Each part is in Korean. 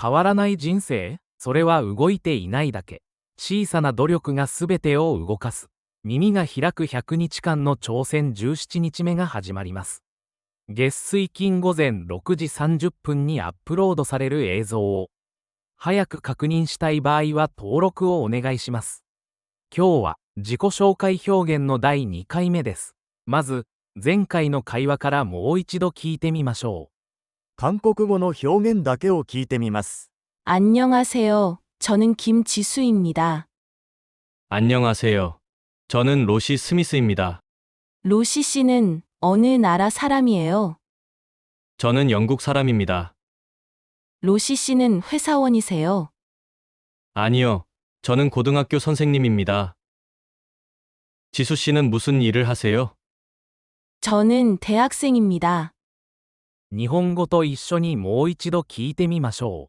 変わらない人生、それは動いていないだけ。小さな努力がすべてを動かす。耳が開く100日間の挑戦17日目が始まります。月水金午前6時30分にアップロードされる映像を早く確認したい場合は登録をお願いします。今日は自己紹介表現の第2回目です。まず、前回の会話からもう一度聞いてみましょう。韓国語の表現だけを聞いてみます。 안녕하세요. 저는 김지수입니다. 안녕하세요. 저는 로시 스미스입니다. 로시 씨는 어느 나라 사람이에요? 저는 영국 사람입니다. 로시 씨는 회사원이세요? 아니요. 저는 고등학교 선생님입니다. 지수 씨는 무슨 일을 하세요? 저는 대학생입니다. 日本語と一緒にもう一度聞いてみましょう。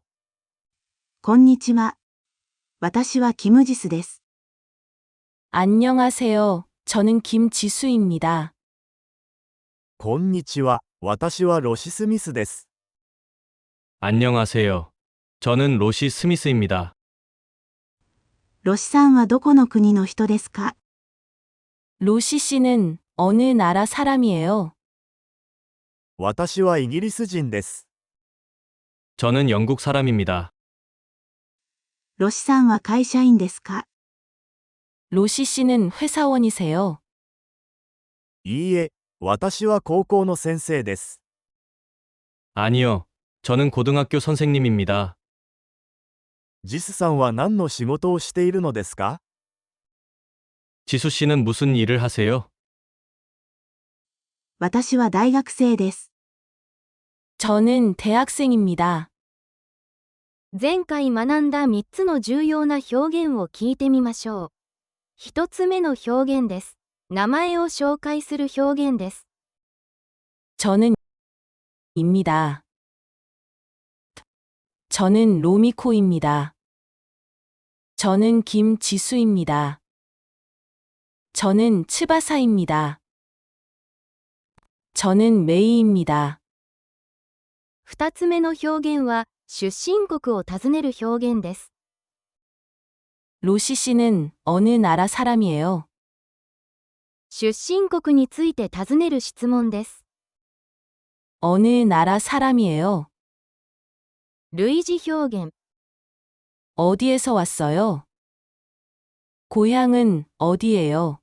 こんにちは。私はキムジスです。 안녕하세요. 저는 김지수입니다. こんにちは。私はロシスミスです。 안녕하세요. 저는 로시 스미스입니다. ロシさんはどこの国の人ですか？ 로시 씨는 어느 나라 사람이에요? 私はイギリス人です。 저는 영국 사람입니다. ロシさんは会社員ですか？ 로시 씨는 회사원이세요? いいえ、私は高校の先生です。 아니요. 저는 고등학교 선생님입니다. ジスさんは何の仕事をしているのですか？ 지수 씨는 무슨 일을 하세요? 私は大学生です。 저는 대학생입니다. 前回学んだ3つの重要な表現を聞いてみましょう。1つ目の表現です。名前を紹介する表現です。 저는 입니다. 저는 로미코입니다. 저는 김지수입니다. 저는 츠바사입니다. 저는 메이입니다. 2つ目の表現は出身国を尋ねる表現です。 로시 씨는 어느 나라 사람이에요? 出身国について尋ねる質問です。 어느 나라 사람이에요? 類似表現。 어디에서 왔어요? 고향은 어디예요?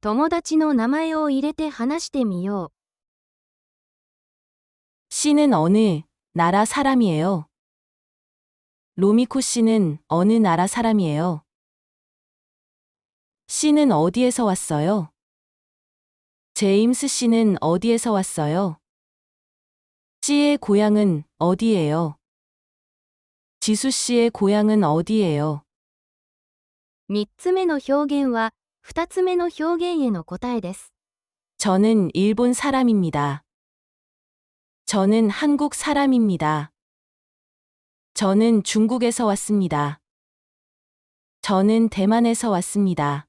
友達の名前を入れて話してみよう。 씨는 어느 나라 사람이에요? 로미코 씨는 어느 나라 사람이에요? 씨는 어디에서 왔어요? 제임스 씨는 어디에서 왔어요? 씨의 고향은 어디예요? 지수 씨의 고향은 어디예요? 3つ目の表現は2つ目の表現への答えです。 저는 일본 사람입니다. 저는 한국 사람입니다. 저는 중국에서 왔습니다. 저는 대만에서 왔습니다.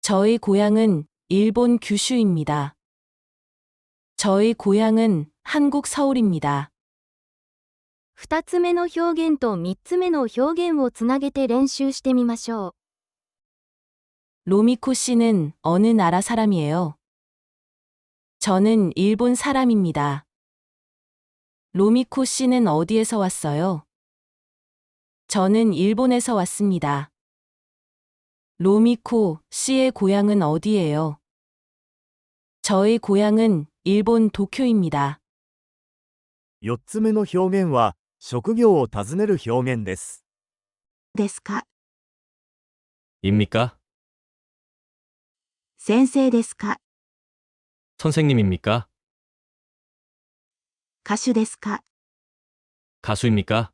저의 고향은 일본 규슈입니다. 저의 고향은 한국 서울입니다. 2つ目の表現と3つ目の表現をつなげて練習してみましょう。 로미코 씨는 어느 나라 사람이에요? 저는 일본 사람입니다. 로미코 씨는 어디에서 왔어요? 저는 일본에서 왔습니다. 로미코 씨의 고향은 어디예요? 저의 고향은 일본 도쿄입니다. 4つ目の表現は職業を尋ねる表現です。ですか？ 입니까? 先生ですか？ 선생님입니까? 歌手ですか？ 가수입니까?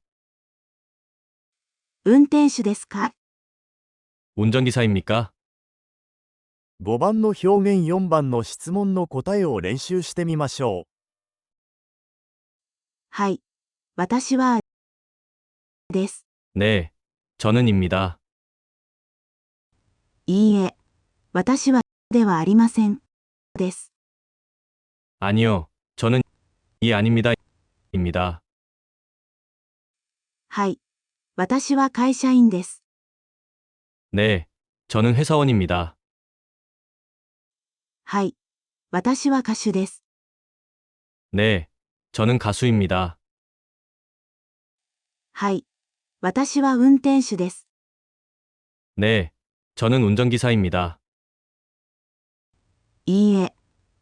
運転手ですか？ 운전기사입니까? 5番の表現4番の質問の答えを練習してみましょう。はい。私はです。 네. 저는입니다. いいえ。私はではありません。です。 아니요. 저는 이 아닙니다. 입니다. はい。私は会社員です。 네, 저는 회사원입니다. はい。私は歌手です。 네, 저는 가수입니다. はい。私は運転手です。 네, 저는 운전기사입니다. いいえ。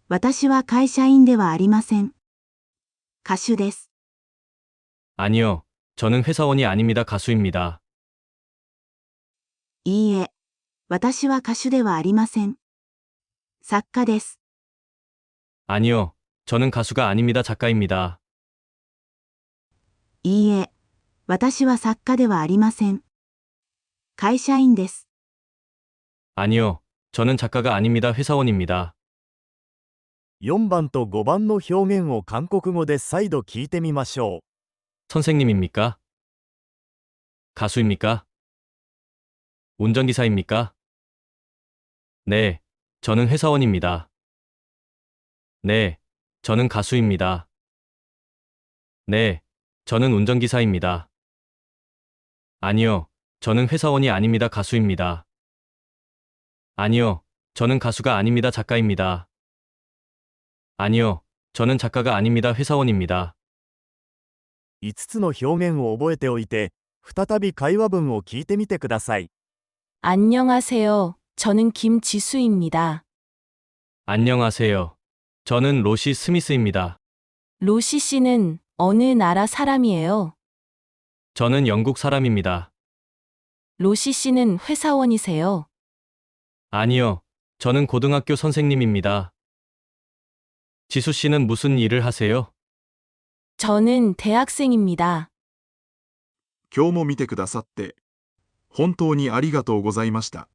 私は会社員ではありません。歌手です。 아니요, 저는 회사원이 아닙니다. 가수입니다. いいえ。私は歌手ではありません。作家です。 아니요, 저는 가수가 아닙니다. 작가입니다. いいえ。私は作家ではありません。会社員です。 아니요, 저는 작가가 아닙니다. 회사원입니다. 4番と5番の表現を韓国語で再度聞いてみましょう。 선생님입니까? 가수입니까? 운전기사입니까? 네, 저는 회사원입니다. 네, 저는 가수입니다. 네, 저는 운전기사입니다. 아니요, 저는 회사원이 아닙니다. 가수입니다. 아니요, 저는 가수가 아닙니다. 작가입니다. 아니요, 저는 작가가 아닙니다. 회사원입니다. 5つの表現を覚えておいて、再び会話文を聞いてみてください。 안녕하세요. 저는 김지수입니다. 안녕하세요. 저는 로시 스미스입니다. 로시 씨는 어느 나라 사람이에요? 저는 영국 사람입니다. 로시 씨는 회사원이세요? 아니요, 저는 고등학교 선생님입니다. 지수 씨는 무슨 일을 하세요? 저는 대학생입니다. 今日も見てくださって、本当にありがとうございました。